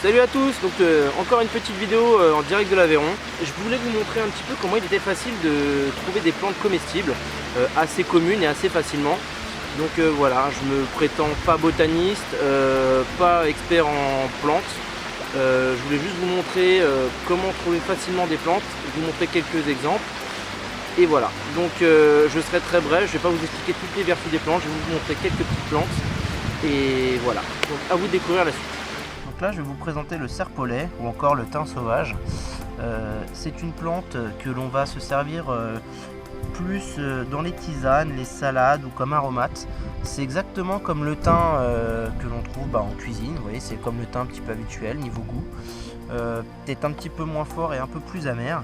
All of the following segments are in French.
Salut à tous, donc encore une petite vidéo en direct de l'Aveyron. Je voulais vous montrer un petit peu comment il était facile de trouver des plantes comestibles assez communes et assez facilement. Donc voilà, je me prétends pas botaniste, pas expert en plantes. Je voulais juste vous montrer comment trouver facilement des plantes, vous montrer quelques exemples. Et voilà, donc je serai très bref, je ne vais pas vous expliquer toutes les vertus des plantes, je vais vous montrer quelques petites plantes. Et voilà, donc à vous de découvrir la suite. Donc là je vais vous présenter le serpolet ou encore le thym sauvage. C'est une plante que l'on va se servir plus dans les tisanes, les salades ou comme aromate. C'est exactement comme le thym que l'on trouve en cuisine, vous voyez, c'est comme le thym un petit peu habituel niveau goût. Peut-être un petit peu moins fort et un peu plus amer.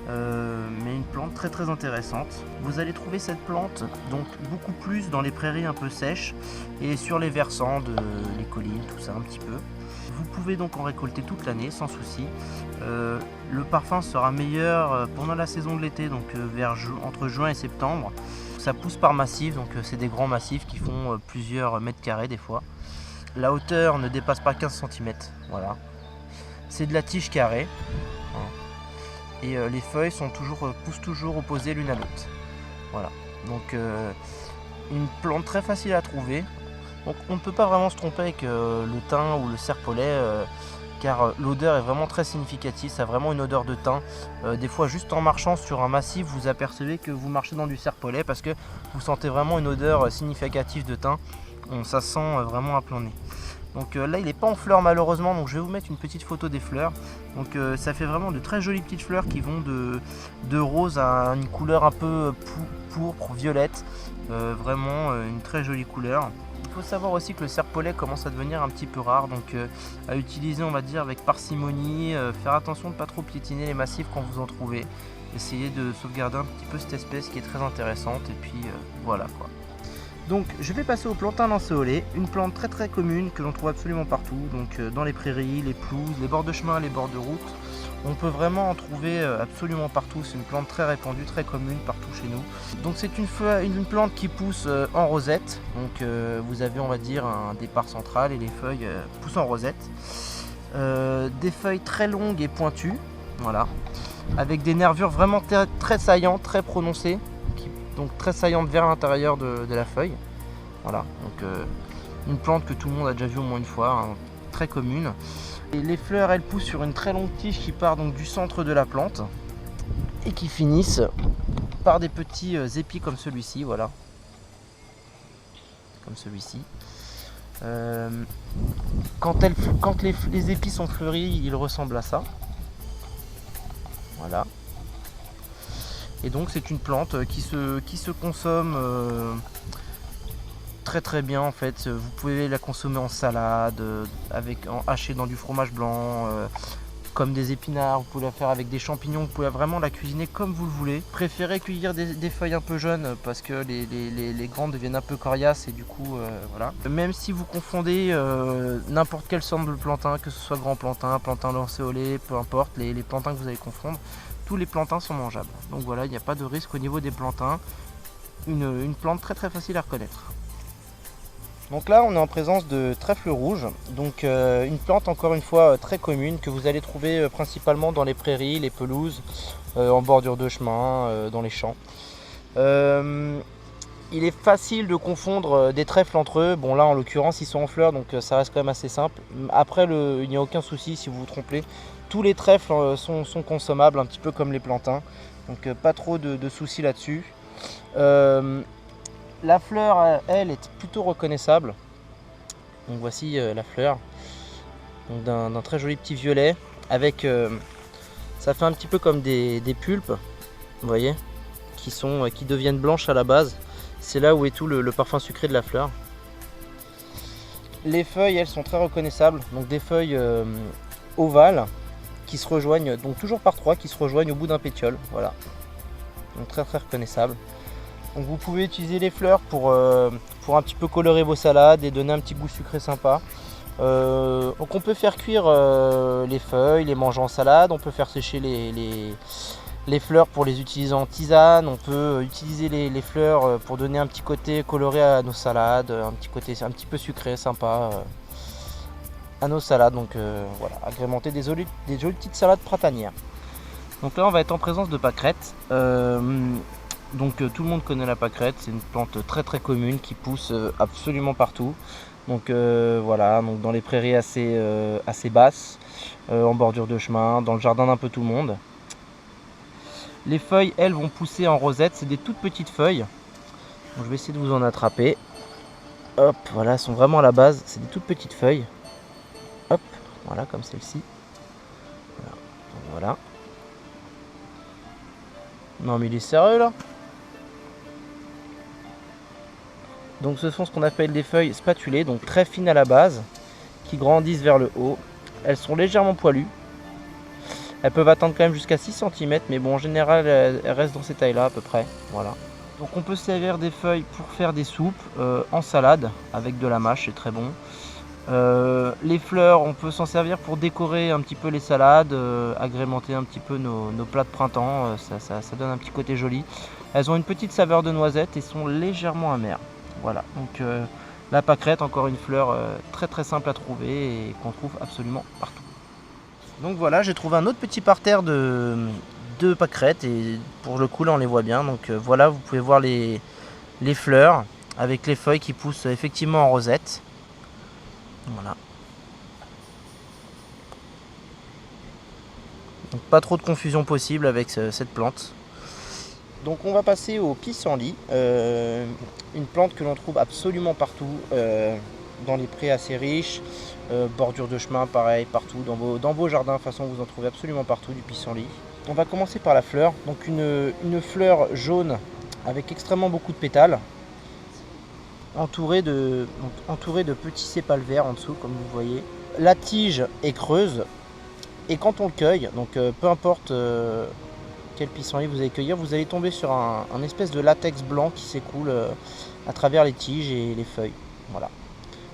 Mais une plante très intéressante. Vous allez trouver cette plante donc beaucoup plus dans les prairies un peu sèches et sur les versants les collines, tout ça un petit peu. Vous pouvez donc en récolter toute l'année sans souci. Le parfum sera meilleur pendant la saison de l'été, donc entre juin et septembre. Ça pousse par massif, donc c'est des grands massifs qui font plusieurs mètres carrés des fois. La hauteur ne dépasse pas 15 cm. Voilà. C'est de la tige carrée. Et les feuilles poussent toujours opposées l'une à l'autre. Voilà, donc une plante très facile à trouver. Donc on ne peut pas vraiment se tromper avec le thym ou le serpolet car l'odeur est vraiment très significative, ça a vraiment une odeur de thym. Des fois juste en marchant sur un massif vous apercevez que vous marchez dans du serpolet parce que vous sentez vraiment une odeur significative de thym. Ça sent vraiment à plein nez. Donc là il n'est pas en fleurs malheureusement, donc je vais vous mettre une petite photo des fleurs. Donc ça fait vraiment de très jolies petites fleurs qui vont de rose à une couleur un peu pourpre, violette. Vraiment une très jolie couleur. Il faut savoir aussi que le serpolet commence à devenir un petit peu rare, donc à utiliser on va dire avec parcimonie, faire attention de ne pas trop piétiner les massifs quand vous en trouvez. Essayez de sauvegarder un petit peu cette espèce qui est très intéressante et puis voilà quoi. Donc je vais passer au plantain lancéolé, une plante très commune que l'on trouve absolument partout, donc dans les prairies, les pelouses, les bords de chemin, les bords de route. On peut vraiment en trouver absolument partout, c'est une plante très répandue, très commune partout chez nous. Donc c'est une plante qui pousse en rosette, donc vous avez on va dire un départ central et les feuilles poussent en rosette. Des feuilles très longues et pointues, voilà, avec des nervures vraiment très saillantes, très prononcées. Donc très saillante vers l'intérieur de la feuille. Voilà, donc une plante que tout le monde a déjà vue au moins une fois, hein, très commune. Et les fleurs elles poussent sur une très longue tige qui part donc du centre de la plante et qui finissent par des petits épis comme celui-ci, voilà. Comme celui-ci. Quand les épis sont fleuris, ils ressemblent à ça. Voilà. Et donc c'est une plante qui se consomme très bien en fait. Vous pouvez la consommer en salade, hachée dans du fromage blanc, comme des épinards. Vous pouvez la faire avec des champignons, vous pouvez vraiment la cuisiner comme vous le voulez. Préférez cueillir des feuilles un peu jeunes parce que les grandes deviennent un peu coriaces et du coup voilà. Même si vous confondez n'importe quelle sorte de plantain, que ce soit grand plantain, plantain lancéolé, peu importe, les plantains que vous allez confondre, tous les plantains sont mangeables. Donc voilà, il n'y a pas de risque au niveau des plantains. Une plante très facile à reconnaître. Donc là, on est en présence de trèfle rouge. Donc une plante encore une fois très commune que vous allez trouver principalement dans les prairies, les pelouses, en bordure de chemin, dans les champs. Il est facile de confondre des trèfles entre eux. Bon là en l'occurrence ils sont en fleurs donc ça reste quand même assez simple. Après il n'y a aucun souci si vous vous trompez. Tous les trèfles sont consommables, un petit peu comme les plantains. Donc pas trop de soucis là-dessus. La fleur, elle, est plutôt reconnaissable. Donc voici la fleur. D'un très joli petit violet. Avec, ça fait un petit peu comme des pulpes. Vous voyez, qui deviennent blanches à la base. C'est là où est tout le parfum sucré de la fleur. Les feuilles, elles sont très reconnaissables. Donc des feuilles ovales qui se rejoignent, donc toujours par trois, qui se rejoignent au bout d'un pétiole. Voilà. Donc très reconnaissable. Donc vous pouvez utiliser les fleurs pour un petit peu colorer vos salades et donner un petit goût sucré sympa. Donc on peut faire cuire les feuilles, les manger en salade, on peut faire sécher les fleurs pour les utiliser en tisane, on peut utiliser les fleurs pour donner un petit côté coloré à nos salades, un petit côté un petit peu sucré, sympa. à nos salades. Donc voilà, agrémenter des jolies petites salades printanières. Donc là on va être en présence de pâquerette. Donc tout le monde connaît la pâquerette, c'est une plante très très commune qui pousse absolument partout. Donc voilà, donc dans les prairies assez basses, en bordure de chemin, dans le jardin d'un peu tout le monde. Les feuilles, elles, vont pousser en rosette, c'est des toutes petites feuilles. Donc, je vais essayer de vous en attraper. Hop, voilà, elles sont vraiment à la base, c'est des toutes petites feuilles. Hop, voilà, comme celle-ci. Voilà. Non mais il est sérieux là? Donc ce sont ce qu'on appelle des feuilles spatulées, donc très fines à la base, qui grandissent vers le haut. Elles sont légèrement poilues. Elles peuvent atteindre quand même jusqu'à 6 cm, mais bon, en général, elles restent dans ces tailles-là à peu près. Voilà. Donc on peut se servir des feuilles pour faire des soupes, en salade, avec de la mâche, c'est très bon. Les fleurs, on peut s'en servir pour décorer un petit peu les salades, agrémenter un petit peu nos plats de printemps, ça donne un petit côté joli. Elles ont une petite saveur de noisette et sont légèrement amères. Voilà, donc la pâquerette, encore une fleur très très simple à trouver et qu'on trouve absolument partout. Donc voilà, j'ai trouvé un autre petit parterre de pâquerettes et pour le coup là on les voit bien. Donc voilà, vous pouvez voir les fleurs avec les feuilles qui poussent effectivement en rosette. Voilà. Donc pas trop de confusion possible avec cette plante. Donc on va passer au pissenlit, une plante que l'on trouve absolument partout, dans les prés assez riches, bordure de chemin pareil, partout, dans vos jardins, de toute façon vous en trouvez absolument partout du pissenlit. On va commencer par la fleur, donc une fleur jaune avec extrêmement beaucoup de pétales, entourée de petits sépales verts en dessous comme vous voyez. La tige est creuse et quand on le cueille, donc peu importe quel pissenlit vous allez cueillir, vous allez tomber sur un espèce de latex blanc qui s'écoule à travers les tiges et les feuilles. Voilà.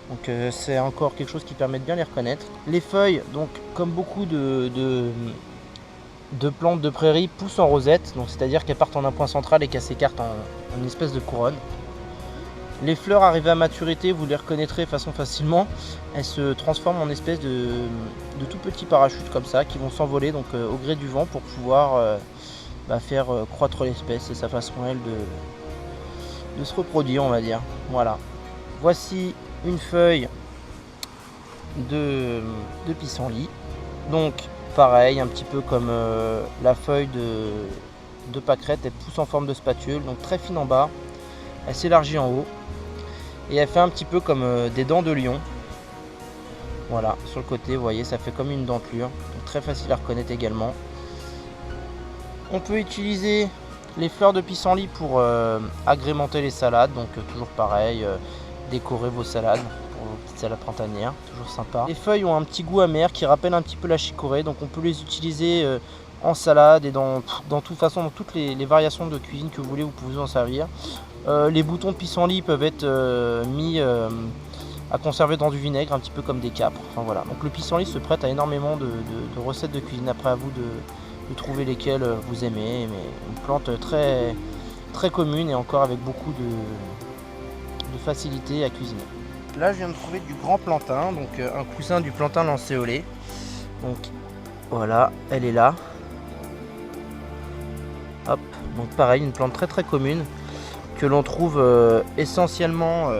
Donc c'est encore quelque chose qui permet de bien les reconnaître. Les feuilles, donc comme beaucoup de plantes de prairie, poussent en rosette, donc c'est-à-dire qu'elles partent en un point central et qu'elles s'écartent en une espèce de couronne. Les fleurs arrivées à maturité, vous les reconnaîtrez de façon facilement. Elles se transforment en espèce de tout petits parachutes comme ça qui vont s'envoler donc au gré du vent pour pouvoir faire croître l'espèce et sa façon elle de se reproduire, on va dire. Voilà. Voici une feuille de pissenlit. Donc pareil, un petit peu comme la feuille de pâquerette, elle pousse en forme de spatule, donc très fine en bas, elle s'élargit en haut et elle fait un petit peu comme des dents de lion. Voilà, sur le côté, vous voyez, ça fait comme une dentelure, donc très facile à reconnaître également. On peut utiliser les fleurs de pissenlit pour agrémenter les salades, donc toujours pareil, décorer vos salades pour vos petites salades printanières, toujours sympa. Les feuilles ont un petit goût amer qui rappelle un petit peu la chicorée, donc on peut les utiliser en salade et dans toute façon, dans toutes les variations de cuisine que vous voulez, vous pouvez en servir. Les boutons de pissenlit peuvent être mis à conserver dans du vinaigre, un petit peu comme des capres. Enfin, voilà. Donc le pissenlit se prête à énormément de recettes de cuisine, après à vous de trouver lesquelles vous aimez, mais une plante très, très commune et encore avec beaucoup de facilité à cuisiner. Là je viens de trouver du grand plantain, donc un cousin du plantain lancéolé. Donc voilà, elle est là. Hop, donc pareil, une plante très très commune que l'on trouve essentiellement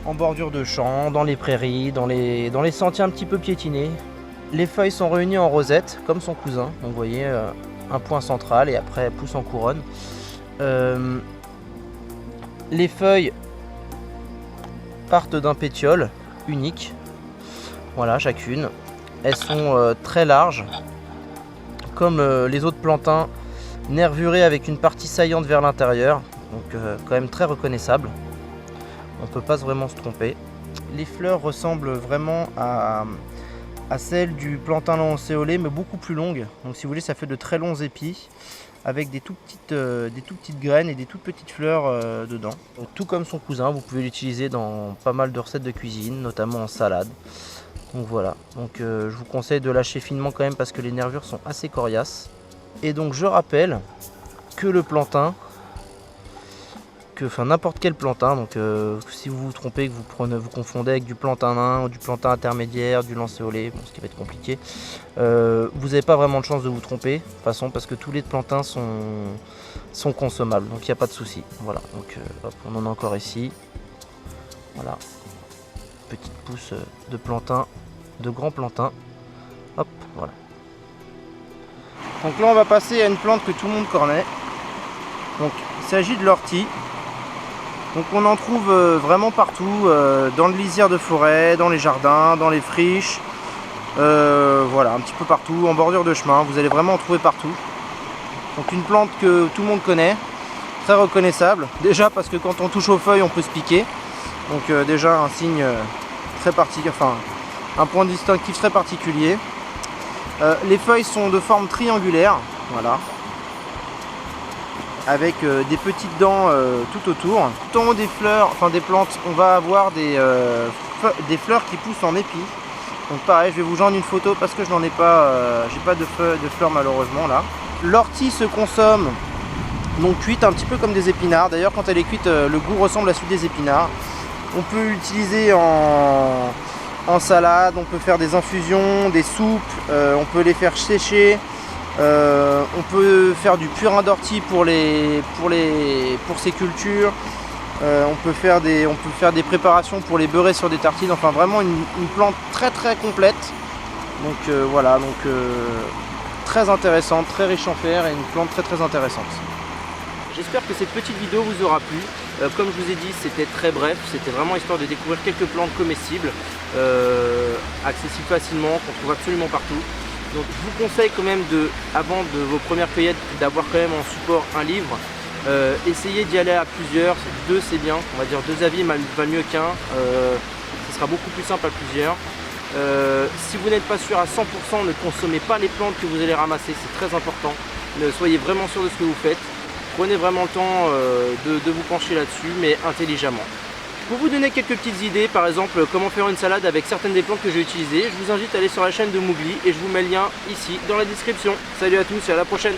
en bordure de champs, dans les prairies, dans les sentiers un petit peu piétinés. Les feuilles sont réunies en rosette, comme son cousin. Donc vous voyez, un point central et après elle pousse en couronne. Les feuilles partent d'un pétiole unique. Voilà, chacune. Elles sont très larges, comme les autres plantains, nervurées avec une partie saillante vers l'intérieur. Donc quand même très reconnaissable. On ne peut pas vraiment se tromper. Les fleurs ressemblent vraiment à celle du plantain lancéolé, mais beaucoup plus longue. Donc si vous voulez, ça fait de très longs épis avec des tout petites graines et des toutes petites fleurs dedans. Donc, tout comme son cousin, vous pouvez l'utiliser dans pas mal de recettes de cuisine, notamment en salade. Donc voilà, donc je vous conseille de lâcher finement quand même parce que les nervures sont assez coriaces. Et donc je rappelle que le plantain enfin n'importe quel plantain. Donc si vous vous trompez, que vous confondez avec du plantain nain ou du plantain intermédiaire, du lancéolé, bon, ce qui va être compliqué, vous n'avez pas vraiment de chance de vous tromper, de toute façon, parce que tous les plantains sont consommables, donc il n'y a pas de souci. Voilà, donc hop, on en a encore ici. Voilà, petite pousse de plantain, de grands plantains. Hop, voilà. Donc là on va passer à une plante que tout le monde connaît. Donc il s'agit de l'ortie. Donc on en trouve vraiment partout, dans le lisière de forêt, dans les jardins, dans les friches, voilà, un petit peu partout, en bordure de chemin, vous allez vraiment en trouver partout. Donc une plante que tout le monde connaît, très reconnaissable, déjà parce que quand on touche aux feuilles on peut se piquer, donc déjà un signe très particulier, enfin un point distinctif très particulier. Les feuilles sont de forme triangulaire, voilà, avec des petites dents tout autour. Tout en haut des fleurs, enfin des plantes, on va avoir des fleurs qui poussent en épi. Donc pareil, je vais vous joindre une photo parce que je n'en ai pas, j'ai pas de fleurs malheureusement là. L'ortie se consomme donc cuite un petit peu comme des épinards. D'ailleurs quand elle est cuite, le goût ressemble à celui des épinards. On peut l'utiliser en salade, on peut faire des infusions, des soupes, on peut les faire sécher. On peut faire du purin d'ortie pour ces cultures. On peut faire des préparations pour les beurrer sur des tartines. Enfin vraiment une plante très très complète. Donc voilà, donc très intéressante, très riche en fer et une plante très très intéressante. J'espère que cette petite vidéo vous aura plu. Comme je vous ai dit, c'était très bref, c'était vraiment histoire de découvrir quelques plantes comestibles, accessibles facilement, qu'on trouve absolument partout. Donc je vous conseille quand même, avant de vos premières cueillettes, d'avoir quand même en support un livre. Essayez d'y aller à plusieurs, deux c'est bien, on va dire deux avis valent mieux qu'un, ce sera beaucoup plus simple à plusieurs. Si vous n'êtes pas sûr à 100%, ne consommez pas les plantes que vous allez ramasser, c'est très important. Soyez vraiment sûr de ce que vous faites. Prenez vraiment le temps de vous pencher là-dessus, mais intelligemment. Pour vous donner quelques petites idées, par exemple comment faire une salade avec certaines des plantes que j'ai utilisées, je vous invite à aller sur la chaîne de Mougli et je vous mets le lien ici dans la description. Salut à tous et à la prochaine.